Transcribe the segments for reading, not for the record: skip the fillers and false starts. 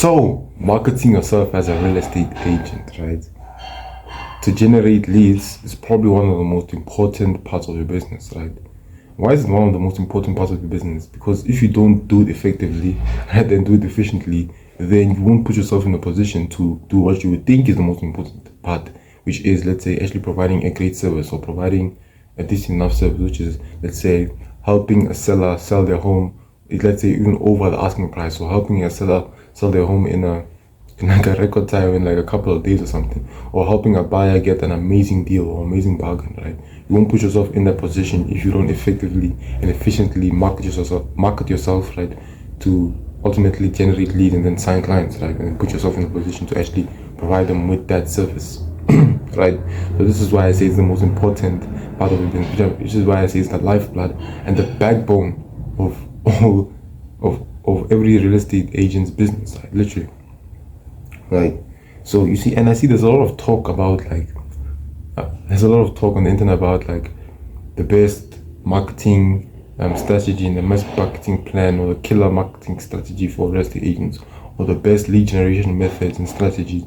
So, marketing yourself as a real estate agent, right? To generate leads is probably one of the most important parts of your business, right? Why is it one of the most important parts of your business? Because if you don't do it effectively and do it efficiently, then you won't put yourself in a position to do what you would think is the most important part, which is, let's say, actually providing a great service or providing a decent enough service, which is, let's say, helping a seller sell their home, let's say even over the asking price, or helping a seller sell their home in like a record time, in like a couple of days or something, or helping a buyer get an amazing deal or amazing bargain, right? You won't put yourself in that position if you don't effectively and efficiently market yourself, right, to ultimately generate leads and then sign clients, right, and put yourself in a position to actually provide them with that service, right? So this is why I say it's the most important part of the business, which is why I say it's the lifeblood and the backbone of all of every real estate agent's business, right? Literally. Right. So you see, and I see there's a lot of talk about there's a lot of talk on the internet about like the best marketing strategy and the best marketing plan, or the killer marketing strategy for real estate agents, or the best lead generation methods and strategies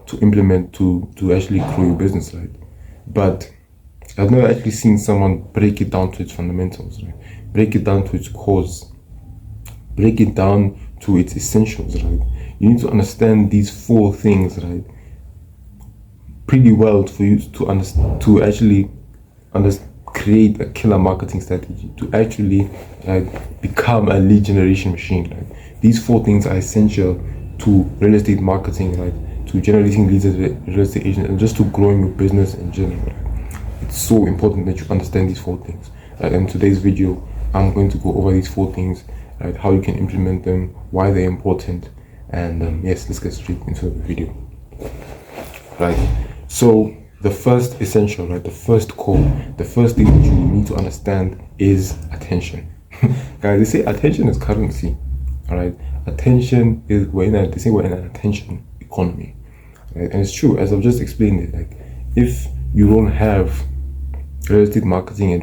to implement to actually grow your business, right? But I've never actually seen someone break it down to its fundamentals, right? Break it down to its cause, break it down to its essentials, right? You need to understand these four things, right, pretty well for you to understand, to actually create a killer marketing strategy, to actually become a lead generation machine, right? These four things are essential to real estate marketing, right, to generating leads as a real estate agent, and just to growing your business in general, right? It's so important that you understand these four things, right? In today's video, I'm going to go over these four things, right, how you can implement them, why they're important, and yes, let's get straight into the video, right? So the first essential, right, the first core, the first thing that you need to understand is attention. Guys, they say attention is currency, all right? Attention is, they say we're in an attention economy, right? And it's true, as I've just explained it. Like, if you don't have real estate marketing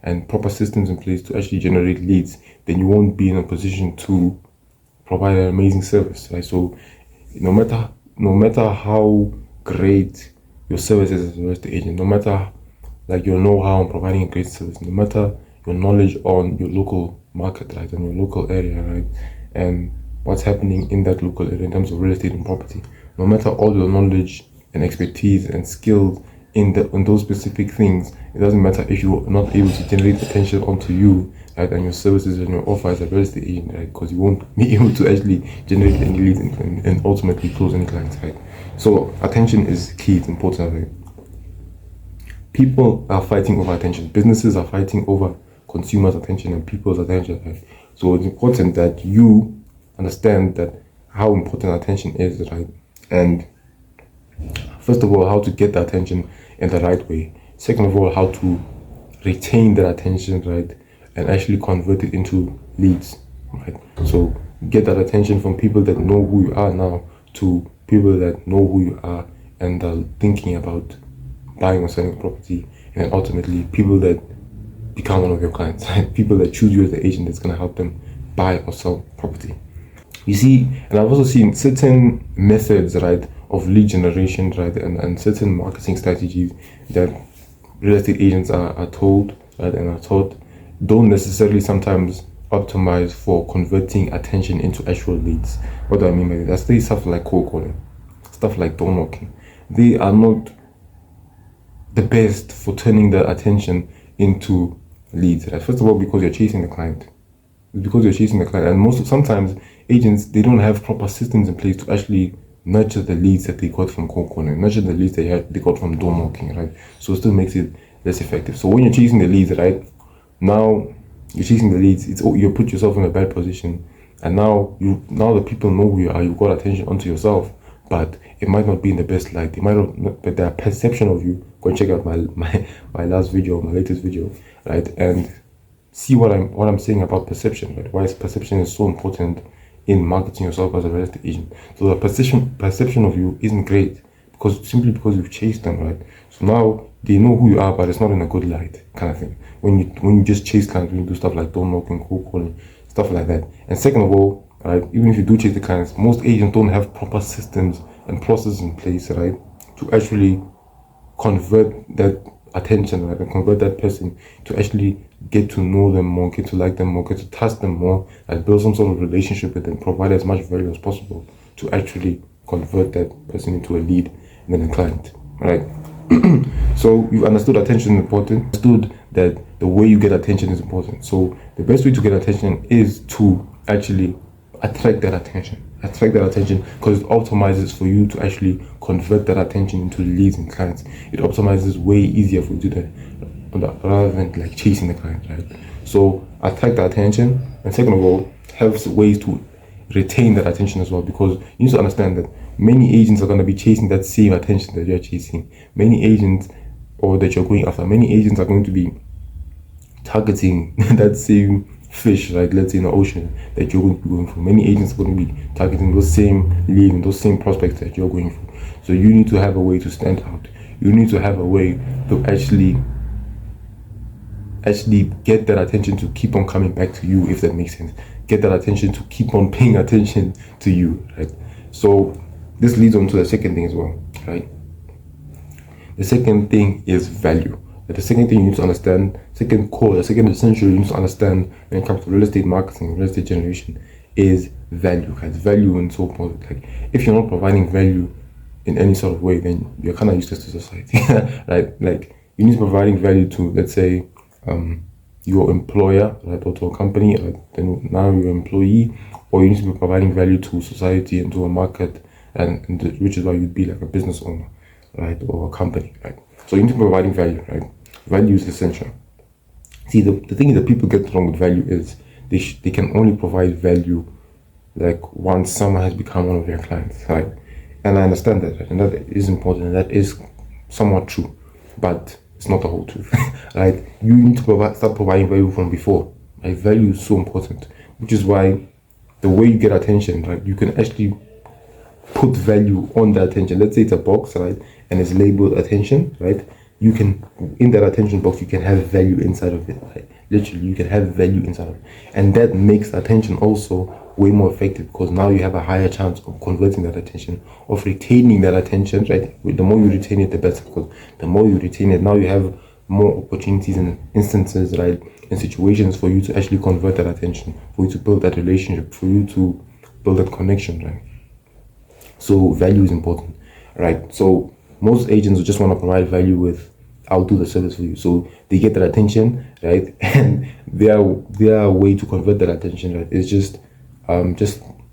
and proper systems in place to actually generate leads, then you won't be in a position to provide an amazing service, right? So no matter how great your service is as a real estate agent, no matter like your know-how on providing a great service, no matter your knowledge on your local market, right, and your local area, right, and what's happening in that local area in terms of real estate and property, no matter all your knowledge and expertise and skills in those specific things, it doesn't matter if you're not able to generate attention onto you, right, and your services and your offer as a real estate agent, right, because you won't be able to actually generate any leads and ultimately close any clients, right? So attention is key, it's important, right? People are fighting over attention. Businesses are fighting over consumers' attention and people's attention, right? So it's important that you understand that how important attention is, right? And first of all, how to get the attention in the right way. Second of all, how to retain that attention, right, and actually convert it into leads, right? So get that attention from people that know who you are now to people that know who you are and are thinking about buying or selling property, and ultimately people that become one of your clients, right? People that choose you as the agent that's going to help them buy or sell property. You see, and I've also seen certain methods, right, of lead generation, right, and certain marketing strategies that real estate agents are told, right, and are taught, don't necessarily sometimes optimize for converting attention into actual leads. What do I mean by that? That's the stuff like cold calling, stuff like door knocking. They are not the best for turning the attention into leads, right? First of all, because you're chasing the client. And sometimes agents, they don't have proper systems in place to actually nurture the leads that they got from cold calling, nurture the leads they got from door knocking, right? So it still makes it less effective. So when you're chasing the leads, right, now you're chasing the leads, you put yourself in a bad position, and now the people know who you are. You've got attention onto yourself, but it might not be in the best light. It might not, but their perception of you. Go and check out my last video, my latest video, right, and see what I'm saying about perception, right? Why perception is so important in marketing yourself as a real estate agent. So the perception of you isn't great because you've chased them, right? So now they know who you are, but it's not in a good light, kind of thing. When you just chase clients, when you do stuff like door knocking, cold calling, stuff like that. And second of all, right? Even if you do chase the clients, most agents don't have proper systems and processes in place, right, to actually convert that attention, right, and convert that person to actually get to know them more, get to like them more, get to trust them more, and build some sort of relationship with them, provide as much value as possible to actually convert that person into a lead and then a client, right? So you've understood attention is important, understood that the way you get attention is important. So the best way to get attention is to actually attract that attention. Attract that attention because it optimizes for you to actually convert that attention into leads and clients. It optimizes way easier for you to do that rather than like chasing the client, right? So attract the attention, and second of all, have ways to retain that attention as well, because you need to understand that many agents are going to be chasing that same attention that you're chasing. Many agents, or that you're going after, many agents are going to be targeting that same fish, like let's say in the ocean, that you're going to be going for. Many agents are going to be targeting those same leads and those same prospects that you're going for. So you need to have a way to stand out. You need to have a way to actually get that attention to keep on coming back to you, if that makes sense. Get that attention to keep on paying attention to you, right? So this leads on to the second thing as well, right? The second thing is value. The second thing you need to understand, the second essential you need to understand when it comes to real estate marketing, real estate generation, is value, guys. Value and so forth. Like, if you're not providing value in any sort of way, then you're kind of useless to society, right? Like, you need to be providing value to, let's say, your employer, right, or to a company, then now your employee, or you need to be providing value to society and to a market, which is why you'd be like a business owner, right, or a company, right? So you need to be providing value, right? Value is essential. See, the thing that people get wrong with value is they can only provide value like once someone has become one of their clients, right? And I understand that, right? And that is important, and that is somewhat true, but it's not the whole truth, right? You need to start providing value from before. Right? Value is so important, which is why the way you get attention, right? You can actually put value on the attention. Let's say it's a box, right, and it's labeled attention, right? You can, in that attention box, you can have value inside of it, right? Literally, you can have value inside of it, and that makes attention also way more effective, because now you have a higher chance of converting that attention, of retaining that attention, right? The more you retain it, the better, because the more you retain it, now you have more opportunities and instances, right, and situations for you to actually convert that attention, for you to build that relationship, for you to build that connection, right? So value is important, right? So most agents will just want to provide value with, I'll do the service for you. So they get that attention, right? And their way to convert that attention, right, is just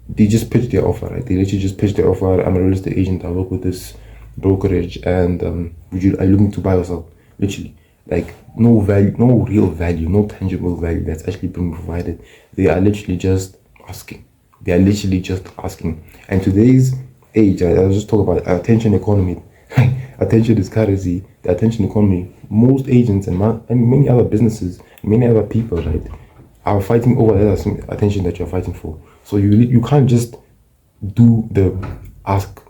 they just pitch their offer, right? They literally just pitch their offer. I'm a real estate agent. I work with this brokerage, and are you looking to buy or sell? Literally, like no value, no real value, no tangible value that's actually being provided. They are literally just asking. They are literally just asking. And today's age, I was just talking about attention economy. Attention is currency. The attention economy. Most agents and many other businesses, many other people, right, are fighting over that attention that you're fighting for. So you can't just do the ask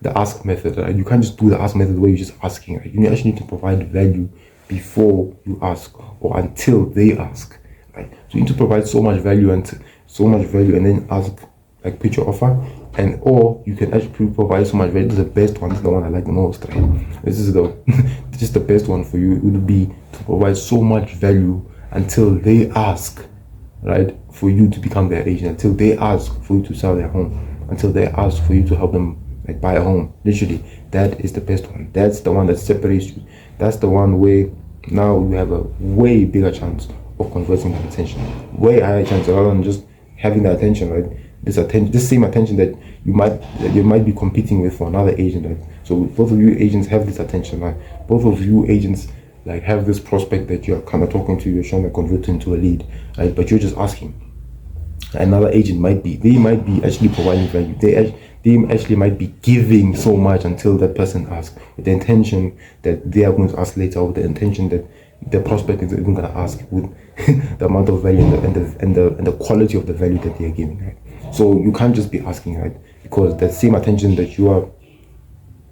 the ask method, right? You can't just do the ask method where you're just asking, right? You actually need to provide value before you ask, or until they ask, right? So you need to provide so much value and then ask, like pitch your offer, and or you can actually provide so much value. This is the best one. This is the one I like the most, right? This is just the best one for you. It would be to provide so much value until they ask, right, for you to become their agent, until they ask for you to sell their home, until they ask for you to help them like buy a home. Literally, that is the best one. That's the one that separates you. That's the one where now you have a way bigger chance of converting that attention, way higher chance, rather than just having the attention, right? This same attention that you might be competing with for another agent, right? So both of you agents have this attention, right? Both of you agents like have this prospect that you're kind of talking to, you're trying to convert into a lead, right? But you're just asking. Another agent might be actually providing value. They actually might be giving so much until that person asks, with the intention that they are going to ask later, or the intention that the prospect is even going to ask, with the amount of value and the quality of the value that they are giving, right? So you can't just be asking, right? Because that same attention that you are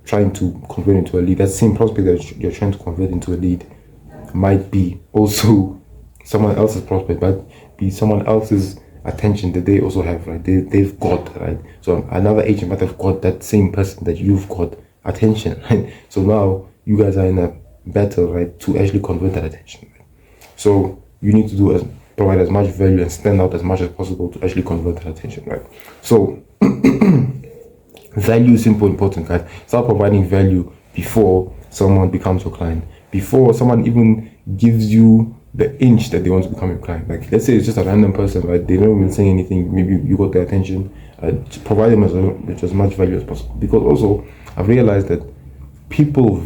trying to convert into a lead, that same prospect that you're trying to convert into a lead, might be also someone else's prospect, might be someone else's attention that they also have, right? They've got, right? So another agent might have got that same person that you've got attention, right? So now you guys are in a battle, right, to actually convert that attention, right? So you need to provide as much value and stand out as much as possible to actually convert that attention, right? So value is simple important, guys. Start providing value before someone becomes your client, before someone even gives you the inch that they want to become your client. Like, let's say it's just a random person, right? They don't even say anything. Maybe you got their attention. Just provide them with as much value as possible. Because also, I've realized that people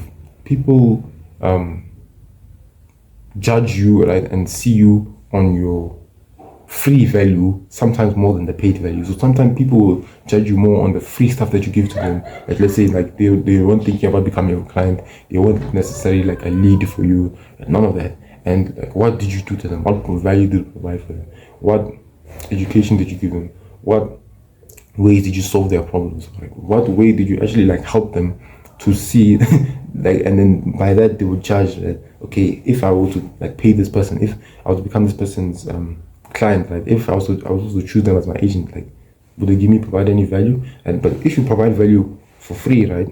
judge you, right, and see you on your free value sometimes more than the paid value. So sometimes people will judge you more on the free stuff that you give to them. Like, let's say like they weren't thinking about becoming a client, they weren't necessarily like a lead for you, none of that. And like, what did you do to them? What value did you provide for them? What education did you give them? What ways did you solve their problems? Like, what way did you actually like help them to see like, and then by that they would judge that, okay, if I were to like pay this person, if I were to become this person's client, right? If I was to choose them as my agent, like, would they provide any value? And but if you provide value for free, right,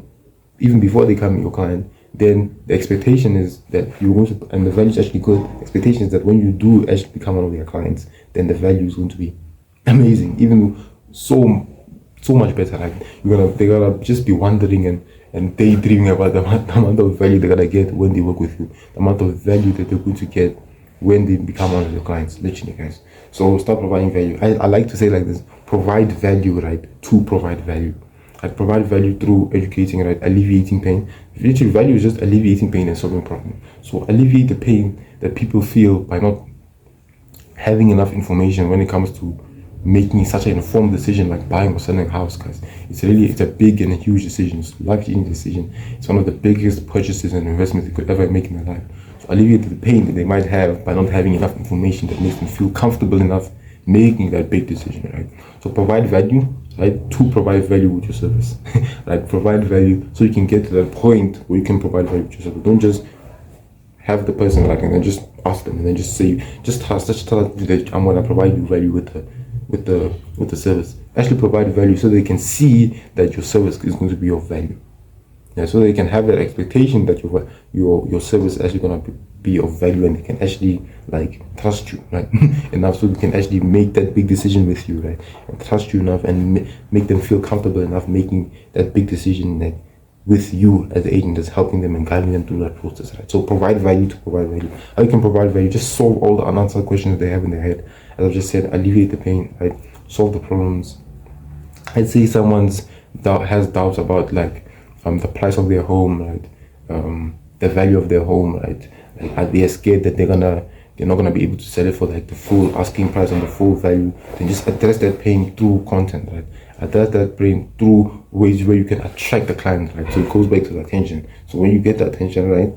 even before they become your client, then the expectation is that you're going to, and the value is actually good. The expectation is that when you do actually become one of their clients, then the value is going to be amazing, even so much better. Like, they're gonna just be wondering and daydreaming about the amount of value they're gonna get when they work with you, the amount of value that they're going to get when they become one of your clients, literally, guys. So start providing value. I like to say like this: provide value, right, to provide value. I provide value through educating, right, alleviating pain. Literally, value is just alleviating pain and solving problem. So alleviate the pain that people feel by not having enough information when it comes to making such an informed decision like buying or selling a house, guys. It's a big and a huge decision. It's a life-changing decision. It's one of the biggest purchases and investments they could ever make in their life. So alleviate the pain that they might have by not having enough information that makes them feel comfortable enough making that big decision, right? So provide value, right, to provide value with your service. Right? Provide value so you can get to that point where you can provide value with your service. Don't just have the person like and then just ask them and then just say, just tell them that I'm gonna provide you value with the service. Actually provide value so they can see that your service is going to be of value. Yeah, so they can have that expectation that your service is actually gonna be of value, and they can actually like trust you, right? Enough so they can actually make that big decision with you, right? And trust you enough and make them feel comfortable enough making that big decision that with you as the agent that's helping them and guiding them through that process, right? So provide value to provide value. How you can provide value? Just solve all the unanswered questions they have in their head. As I just said, alleviate the pain, right? Solve the problems. I'd say someone's has doubts about like the price of their home, right? The value of their home, right? Like, are they scared that they're not gonna be able to sell it for like the full asking price and the full value? Then just address that pain through content, right? Address that pain through ways where you can attract the client, right? So it goes back to the attention. So when you get the attention, right,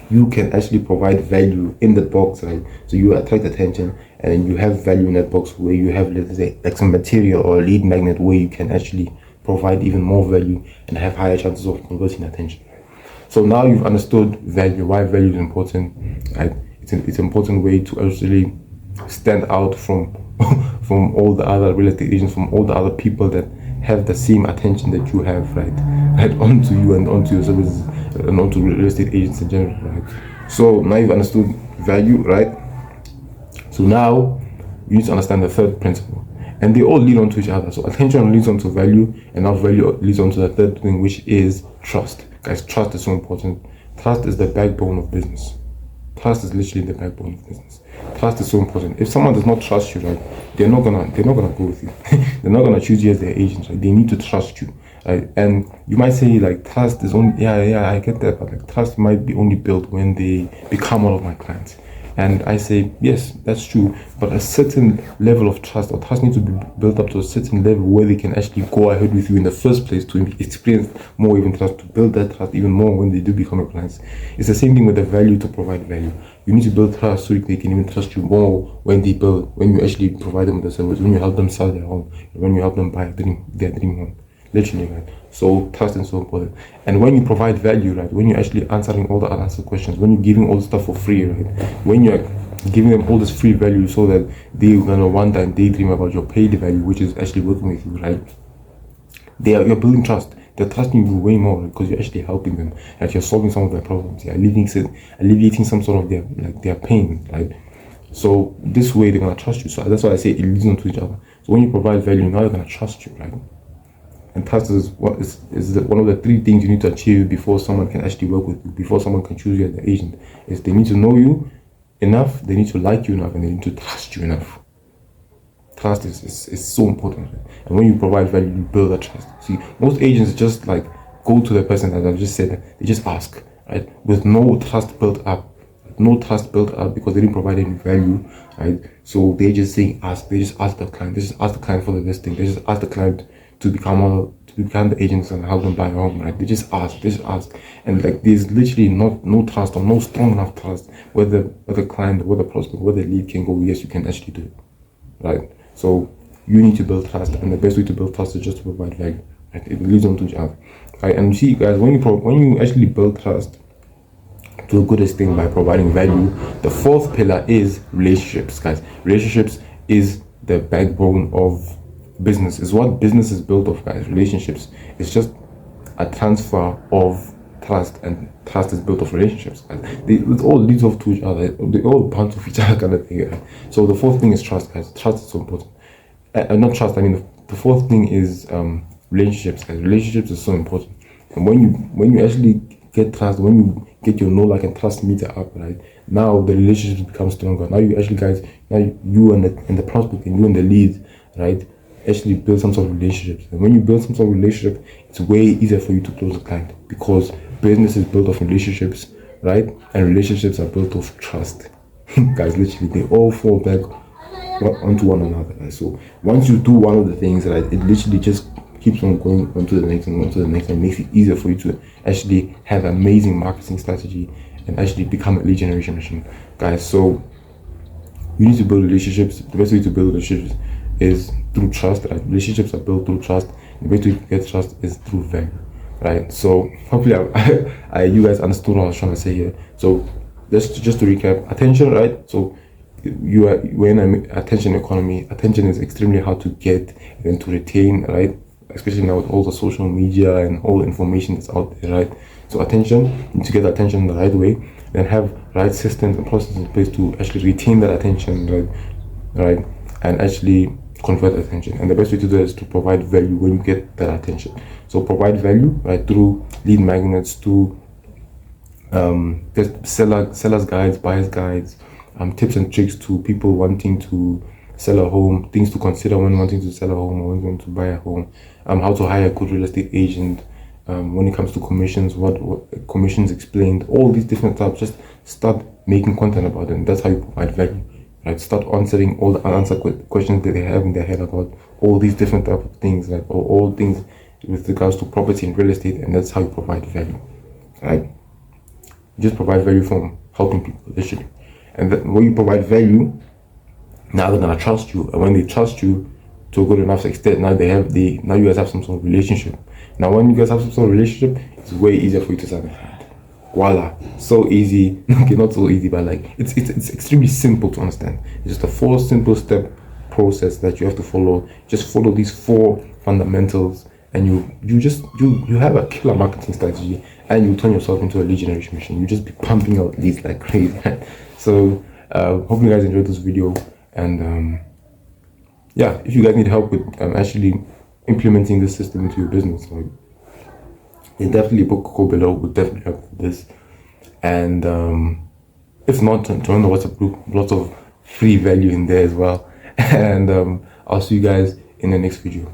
you can actually provide value in the box, right? So you attract attention and then you have value in that box where you have, let's say, like some material or a lead magnet where you can actually provide even more value and have higher chances of converting attention. So now you've understood value, why value is important, right? It's an important way to actually stand out from from all the other real estate agents, from all the other people that have the same attention that you have, right? Right, onto you and onto your services and onto real estate agents in general, right? So now you've understood value, right? So now you need to understand the third principle, and they all lead on to each other. So attention leads on to value, and now value leads on to the third thing, which is trust. Guys, trust is so important. Trust is the backbone of business. Trust is literally the backbone of business. Trust is so important. If someone does not trust you, right, they're not gonna go with you. They're not gonna choose you as their agent, right? They need to trust you, right? And you might say like trust is only, yeah, I get that, but like trust might be only built when they become one of my clients. And I say, yes, that's true, but a certain level of trust or trust needs to be built up to a certain level where they can actually go ahead with you in the first place to experience more even trust, to build that trust even more when they do become your clients. It's the same thing with the value to provide value. You need to build trust so they can even trust you more when you actually provide them with the service, when you help them sell their home, when you help them buy their dream home. Literally, right? So trust is so important. And when you provide value, right, when you're actually answering all the unanswered questions, when you're giving all the stuff for free, right, when you're giving them all this free value so that they're gonna one time daydream about your paid value, which is actually working with you, right? You're building trust. They're trusting you way more because you're actually helping them, that you're solving some of their problems. You're alleviating some sort of their pain, right? So this way they're gonna trust you. So that's why I say it leads on to each other. So when you provide value, now they're gonna trust you, right? And trust is one of the three things you need to achieve before someone can actually work with you, before someone can choose you as the agent. Is they need to know you enough, they need to like you enough, and they need to trust you enough. Trust is so important, right? And when you provide value, you build that trust. See, most agents just like go to the person, as I've just said, they just ask, right, with no trust built up. No trust built up because they didn't provide any value, right? So they just saying ask. They just ask the client. They just ask the client for the listing. They just ask the client to become the agents and help them buy a home, right? They just ask. They just ask, and like there's literally no trust or no strong enough trust whether the client, whether the prospect, whether the lead can go, yes, you can actually do it, right? So you need to build trust, and the best way to build trust is just to provide value, right? It leads on to each other, right? And you see, guys, when you actually build trust, do a good thing by providing value. The fourth pillar is relationships, guys. Relationships is the backbone of business. Is what business is built of, guys. Relationships. It's just a transfer of trust, and trust is built of relationships, guys. It all leads off to each other. They all bounce off each other, kind of thing. Right? So the fourth thing is trust, guys. Trust is so important. Not trust. I mean, the fourth thing is relationships, guys. Relationships is so important. And when you actually get trust, when you get your know, like, and trust meter up, right? Now the relationships become stronger. Now you actually, guys, now you and the prospect and you and the lead, right, actually build some sort of relationships. And when you build some sort of relationship, it's way easier for you to close a client because business is built off relationships, right? And relationships are built off trust. Guys, literally, they all fall back onto one another. Right? So once you do one of the things, right, it literally just keeps on going onto the next and onto the next, and makes it easier for you to actually have amazing marketing strategy and actually become a lead generation machine, guys. So you need to build relationships. The best way to build relationships is through trust, right? Relationships are built through trust. The best way to get trust is through value, right? So hopefully you guys understood what I was trying to say here. So just to recap, attention, right? So we're in an attention economy. Attention is extremely hard to get and to retain, right? Especially now with all the social media and all the information that's out there, right? So attention, you need to get attention the right way, then have right systems and processes in place to actually retain that attention, right? And actually convert attention. And the best way to do that is to provide value when you get that attention. So provide value, right, through lead magnets, through sellers guides, buyers guides, tips and tricks to people wanting to sell a home, things to consider when wanting to sell a home or when wanting to buy a home, how to hire a good real estate agent, when it comes to commissions, what commissions explained, all these different types. Just start making content about it, and that's how you provide value, right? Start answering all the unanswered questions that they have in their head about all these different type of things, like, or all things with regards to property and real estate, and that's how you provide value, right? You just provide value from helping people, literally. And then when you provide value, now they're gonna trust you, and when they trust you to a good enough extent, now you guys have some sort of relationship. Now when you guys have some sort of relationship, it's way easier for you to sign a client. Voila, so easy. Okay, not so easy, but like it's extremely simple to understand. It's just a 4 simple step process that you have to follow. Just follow these 4 fundamentals, and you have a killer marketing strategy, and you turn yourself into a lead generation machine. You just be pumping out leads like crazy. So hope you guys enjoyed this video, and yeah, if you guys need help with actually implementing this system into your business, like, then definitely book a call below. Would definitely help with this. And if not, join the WhatsApp group. Lots of free value in there as well. And I'll see you guys in the next video.